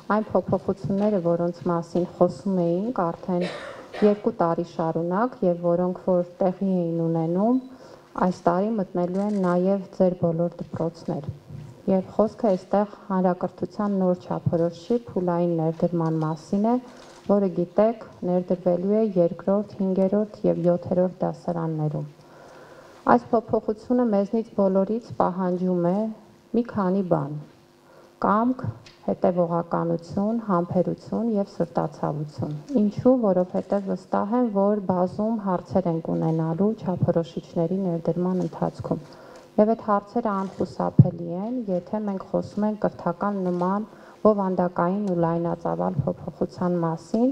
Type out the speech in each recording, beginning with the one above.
Այն փոփոխությունները, որոնց մասին խոսում էինք արդեն 2 տարի շարունակ եւ որոնք որ տեղի էին ունենում, այս տարի մտնելու են նաեւ ձեր բոլոր դպրոցներ։ Եվ խոսքը այստեղ հանրակրթության նոր չափորոշի փուլային ներդրման մասին է, որը գիտեք ներդրվելու է 2-րդ, 5-րդ եւ 7-րդ դասարաններում։ Այս փոփոխությունը մեզնից բոլորից պահանջում է մի քանի բան. կամք, հետևողականություն, համբերություն եւ սրտացավություն։ Ինչու, որովհետեւ վստահ եմ, որ բազում հարցեր ենք ունենալու չափորոշիչների ներդրման ընթացքում։ Եվ այդ հարցերը անխուսափելի են, եթե մենք խոսում ենք կրթական նման բովանդակային ու լայնածավալ փոփոխության մասին,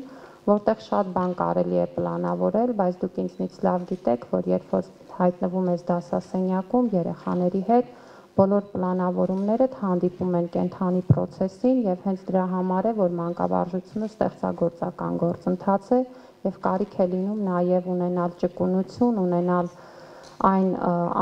որտեղ շատ բան կարելի է պլանավորել, բայց դուք ինձնից լավ գիտեք, որ երբ որ հայտնվում ես դասասենյակում երեխաների հետ, բոլոր պլանավորումներդ հանդիպում են կենթանի process-ին եւ հենց դրա համար է, որ մանկավարժությունը ստեղծագործական գործընթաց է եւ կարիք է լինում նաեւ ունենալ ճկունություն, ունենալ այն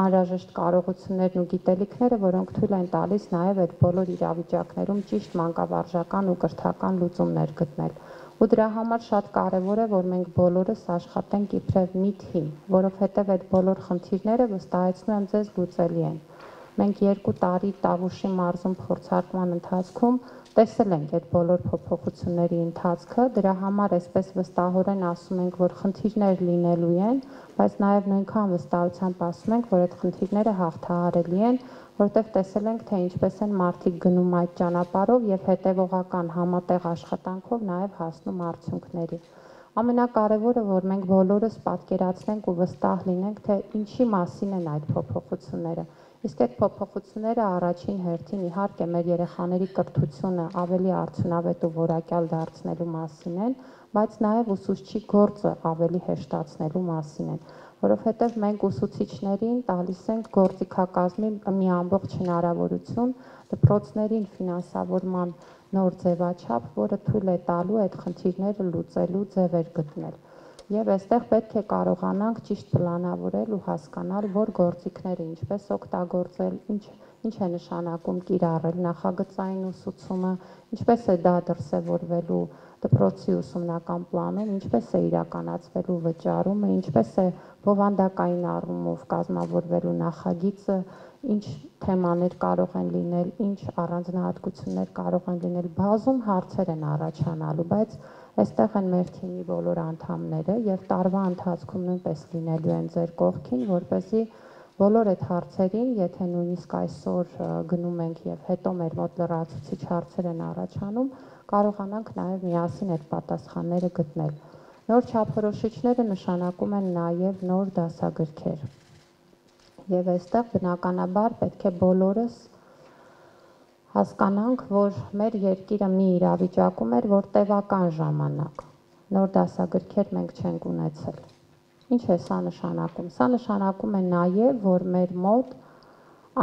անհրաժեշտ կարողություններն ու գիտելիքները, որոնք թույլ են տալիս նաեւ այդ բոլոր իրավիճակներում ճիշտ մանկավարժական ու կրթական լուծումներ գտնել։ Ու դրա համար շատ կարեւոր է, որ մենք բոլորս աշխատենք իբրև մի թիմ, որովհետեւ այդ բոլոր խնդիրները վստահեցնում եմ ձեզ լուծելի են։ Մենք 2 տարի Տավուշի մարզում փորձարկման ընթացքում տեսել ենք այդ բոլոր փոփոխությունների ընթացքը, դրա համար այսպես վստահորեն ասում ենք, որ խնդիրներ լինելու են, բայց նաև նույնքան վստահությամբ ասում ենք, որ այդ խնդիրները հաղթահարելի են, որտեղ տեսել ենք, թե ինչպես են մարդիկ գնում այդ ճանապարհով եւ հետեւողական համատեղ աշխատանքով նաև հասնում արդյունքների։ Ամենակարևորը, որ մենք բոլորս պատկերացնենք ու վստահ լինենք, թե ինչի մասին են այդ փոփոխությունները։ Իսկ այդ փոփոխությունները առաջին հերթին իհարկե մեր երեխաների կրթությունը ավելի արդյունավետ ու որակյալ դարձնելու մասին են, բայց նաև ուսուցչի գործը ավելի հեշտացնելու մասին են, որովհետև մենք ուսուցիչներին տալիս ենք գործիքակազմի մի ամբողջ հնարավորություն դպրոցներին ֆինանսավորման նոր ձևաչափ, որը թույլ է տալու այդ խնդիրները լուծելու ձևեր գտնել։ Եվ այստեղ պետք է կարողանանք ճիշտ պլանավորել ու հասկանալ, որ գործիքները ինչպես օգտագործել, ինչ է նշանակում կիրառել նախագծային ուսուցումը, ինչպես է դա դրսևորվելու դպրոցի ուսումնական պլանում, ինչպես է իրականացվելու վճարումը, ինչպես է բովանդակային առումով կազմավորվելու նախագիծը, ինչ թեմաներ կարող են լինել, ինչ առանձնահատկություններ կարող են լինել, բազում հարցեր են առաջանալու, բայց այստեղ են մեր թիմի բոլոր անդամները եւ տարվա ընթացքում նույնպես լինելու են ձեր կողքին, որպեսզի բոլոր այդ հարցերին, եթե նույնիսկ այսօր գնում ենք եւ հետո մեր մոտ լրացուցիչ հարցեր են առաջանում, կարողանանք նաեւ միասին այդ պատասխանները գտնել։ Նոր չափորոշիչները նշանակում են նաեւ նոր դասագրքեր։ Եվ այստեղ բնականաբար պետք է բոլորս հասկանանք, որ մեր երկիրը մի իրավիճակում էր, որ տևական ժամանակ նոր դասագրքեր մենք չենք ունեցել։ Ինչ է սա նշանակում։ Սա նշանակում է նաև, որ մեր մոտ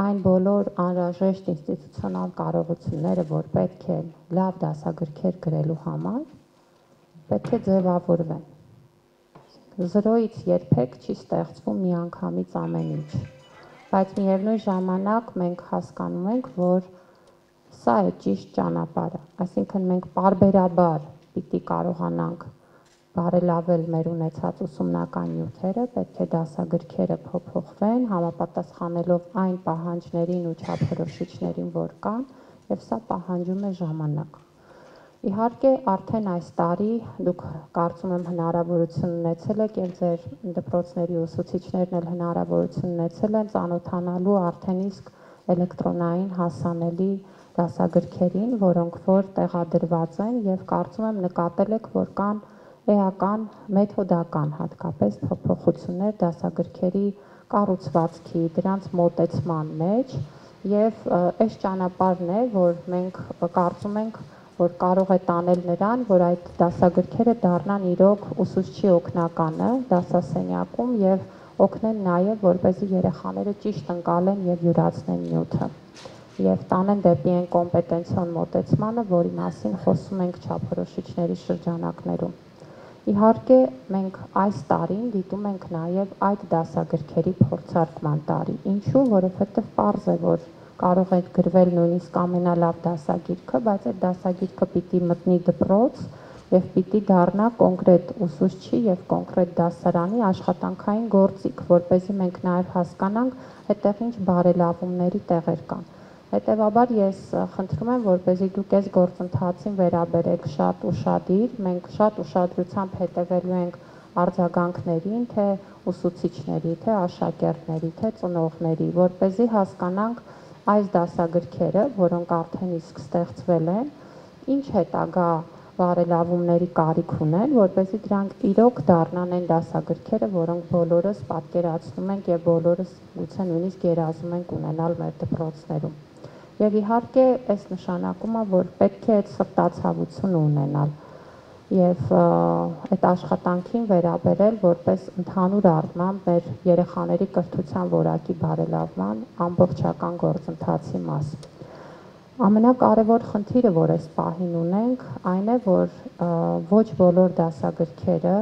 այն բոլոր անհրաժեշտ ինստիտուցիոնալ կարողությունները, որ պետք է լավ դասագրքեր գրելու համար, պետք է ձևավորվեն։ 0-ից երբեք չի ստեղծվում միանգամից ամեն ինչ, բայց միևնույն ժամանակ մենք հասկանում ենք, որ սա է ճիշտ ճանապարհը, այսինքն մենք պարբերաբար պիտի կարողանանք բարելավել մեր ունեցած ուսումնական նյութերը, պետք է դասագրքերը փոփոխվեն, համապատասխանելով այն պահանջներին ու չափորոշիչներին, որ կան, եւ սա պահանջում է ժամանակ։ Իհարկե, արդեն այս տարի դուք կարծում եմ հնարավորություն ունեցել եք եւ ձեր դպրոցների ուսուցիչներն էլ հնարավորություն ունեցել են ծանոթանալու արդեն իսկ էլեկտրոնային հասանելի դասագրքերին, որոնք որ տեղադրված են եւ կարծում եմ նկատել եք, որ կան էական, մեթոդական հատկապես փոփոխություններ դասագրքերի կառուցվածքի, դրանց մոտեցման մեջ եւ այս ճանապարհն է, որ մենք կարծում ենք, որ կարող է տանել նրան, որ այդ դասագրքերը դառնան իրոք ուսուցչի օգնականը դասասենյակում եւ օգնեն նաեւ, որպեսզի երեխաները ճիշտ ընկալեն եւ յուրացնեն նյութը եւ տանեն դեպի այն կոմպետենցիոն մոտեցմանը, որի մասին խոսում ենք չափորոշիչների շրջանակներում։ Իհարկե, մենք այս տարին դիտում ենք նաև այդ դասագրքերի փորձարկման տարի։ Ինչու, որովհետև պարզ է, որ կարող է գրվել նույնիսկ ամենալավ դասագիրքը, բայց այդ դասագիրքը պիտի մտնի դպրոց եւ պիտի դառնա կոնկրետ ուսուցչի եւ կոնկրետ դասարանի աշխատանքային գործիք, որպեսզի մենք նաեւ հասկանանք այդտեղ ինչ բարելավումների տեղեր կան։ Հետևաբար ես խնդրում եմ, որպեսզի դուք այս գործընթացին վերաբերեք շատ ուշադիր, մենք շատ ուշադրությամբ հետևելու ենք արձագանքներին, թե ուսուցիչների, թե աշակերտների, թե ծնողների, որպեսզի հասկանանք այս դասագրքերը, որոնք արդեն իսկ ստեղծվել են, ինչ հետագա բարելավումների կարիք ունեն, որպեսզի դրանք իրոք դառնան այն դասագրքերը, որոնք բոլորս պատկերացնում ենք եւ բոլորս գուցե նույնիսկ երազում ենք ունենալ մեր դպրոցներում։ Եվ իհարկե, այս նշանակում է, որ պետք է այդ սրտացավությունը ունենալ եւ այդ աշխատանքին վերաբերել որպես ընդհանուր առմամբ մեր երեխաների կրթության որակի բարելավման ամբողջական գործընթացի մաս։ Ամենակարևոր խնդիրը, որ այս պահին ունենք, այն է, որ ոչ բոլոր դասագրքերը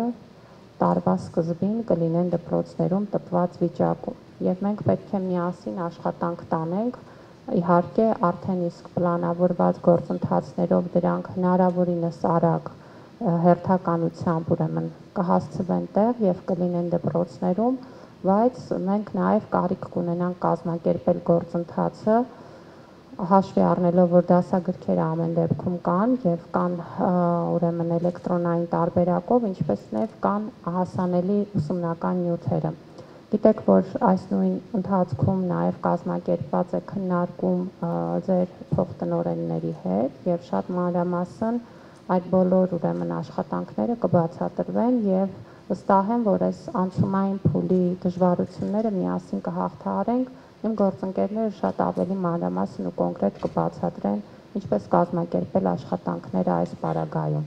տարվա սկզբին կլինեն դպրոցներում տպված վիճակում եւ մենք պետք է միասին աշխատանք տանենք, իհարկե արդեն իսկ պլանավորված գործընթացներով դրանք հնարավորինս արագ հերթականությամբ ուրեմն կհասցվեն տեղ եւ կլինեն դպրոցներում, բայց մենք նաեւ կարիք կունենանք կազմակերպել գործընթացը հաշվի առնելով, որ դասագրքերը ամեն դեպքում կան եւ կան ուրեմն էլեկտրոնային տարբերակով, ինչպես նաեւ կան հասանելի ուսումնական նյութերը։ Գիտեք, որ այս նույն ընթացքում նաեւ կազմակերպված է քննարկում ձեր փոխտնօրենների հետ եւ շատ մանրամասն այդ բոլոր ուրեմն աշխատանքները կբացատրվեն եւ վստահ եմ, որ այս անցումային փուլի դժվարությունները միասին կհաղթահարենք, իմ գործընկերները շատ ավելի մանրամասն ու կոնկրետ կբացատրեն, ինչպես կազմակերպել աշխատանքները այս պարագայում։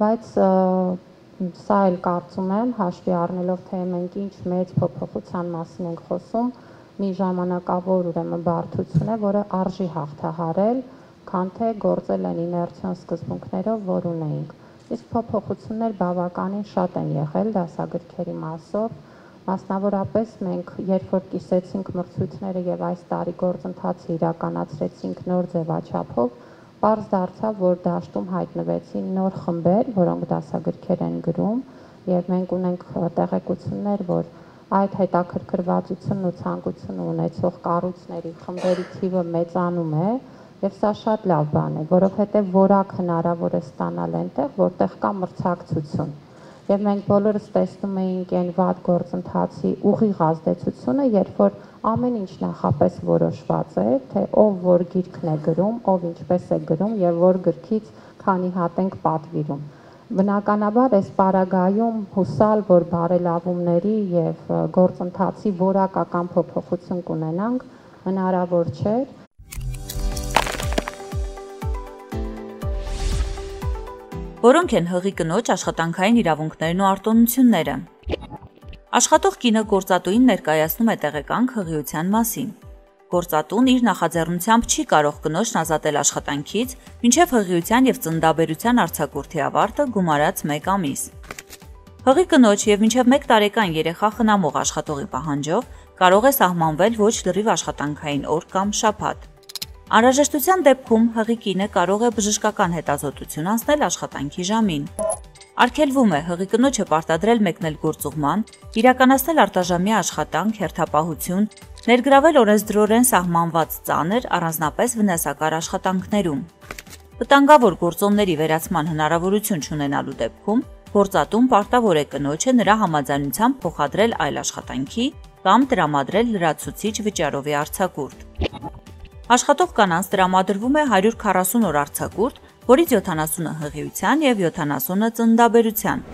Բայց սա էլ կարծում եմ, հաշվի առնելով, թե մենք ինչ մեծ փոփոխության մասին ենք խոսում, մի ժամանակավոր ուրեմն բարդություն է, որը արժի հաղթահարել, քան թե գործել են իներցիոն սկզբունքներով, որ ունեինք։ Իսկ փոփոխություններ բավականին շատ են եղել դասագրքերի մասով, մասնավորապես մենք երբ որ կիսեցինք մրցույթները եւ այս տարի գործընթացը իրականացրեցինք նոր ձևաչափով, պարզ դարձավ, որ դաշտում հայտնվեցին նոր խմբեր, որոնք դասագրքեր են գրում եւ մենք ունենք տեղեկություններ, որ այդ հետաքրքրվածությունն ու ցանկությունը ունեցող կառույցների խմբերի թիվը մեծանում է եւ սա շատ լավ բան է, որովհետեւ որակ հնարավոր է ստանալ այնտեղ, որտեղ կա մրցակցություն։ Եվ մենք բոլորս տեսնում էինք այն վատ գործընթացի ուղիղ ազդեցությունը, երբ որ ամեն ինչ նախապես որոշված է, թե ով որ գիրքն է գրում, ով ինչպես է գրում եւ որ գրքից քանի հատ ենք պատվիրում։ Բնականաբար այս պարագայում հուսալ, որ բարելավումների եւ գործընթացի որակական փոփոխություն կունենանք, հնարավոր չէ։ Որոնք են հղի կնոջ աշխատանքային իրավունքներն ու արտոնությունները։ Աշխատող կինը գործատուին ներկայացնում է տեղեկանք հղիության մասին։ Գործատուն իր նախաձեռնությամբ չի կարող կնոջն ազատել աշխատանքից, մինչև հղիության եւ ծննդաբերության արձակուրդի ավարտը գումարած 1 ամիս։ Հղի կնոջ եւ մինչև 1 տարեկան երեխա խնամող աշխատողի պահանջով կարող է սահմանվել ոչ լրիվ աշխատանքային օր կամ շաբաթ։ Անհրաժեշտության դեպքում հղի կինը կարող է բժշկական հետազոտություն անցնել աշխատանքի ժամին։ Արգելվում է հղի կնոջը պարտադրել մեկնել գործուղման, իրականացնել արտաժամյա աշխատանք, հերթապահություն, ներգրավել օրենսդրորեն սահմանված ծանր, առանձնապես վնասակար աշխատանքներում։ Վտանգավոր գործոնների վերացման հնարավորություն չունենալու դեպքում գործատուն պարտավոր է կնոջը նրա համաձայնությամբ փոխադրել այլ աշխատանքի կամ տրամադրել լրացուցիչ վճարովի արձակուրդ։ Աշխատող կանանց տրամադրվում է 140 օր արձակուրդ, որից 70-ը հղիության եւ 70-ը ծննդաբերության։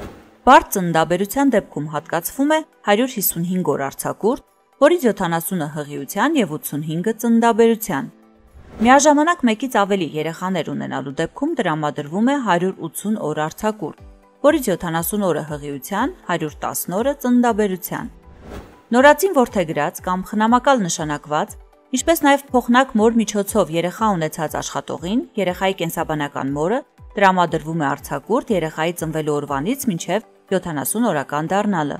Բարդ ծննդաբերության դեպքում հատկացվում է 155 օր արձակուրդ, որից 70-ը հղիության եւ 85-ը ծննդաբերության։ Միաժամանակ մեկից ավելի երեխաներ ունենալու դեպքում տրամադրվում է 180 օր արձակուրդ, որից 70 օրը հղիության, 110 օրը ծննդաբերության։ Նորածին որդեգրած կամ խնամակալ նշանակված, ինչպես նաև փոխնակ մոր միջոցով երեխա ունեցած աշխատողին, երեխայի կենսաբանական մորը տրամադրվում է արձակուրդ երեխայի ծնվելու օրվանից մինչև 70 օրական դառնալը։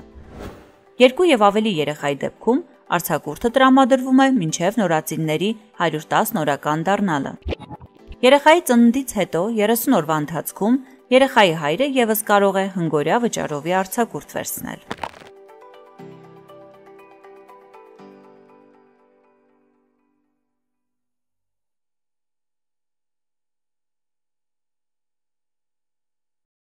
2 եւ ավելի երեխայի դեպքում Արձակուրդը տրամադրվում է մինչև նորածինների 110 օրական դառնալը։ Երեխայի ծննդից հետո 30 օրվա ընթացքում երեխայի հայրը ևս կարող է հնգօրյա վճարովի արձակուրդ վերցնել։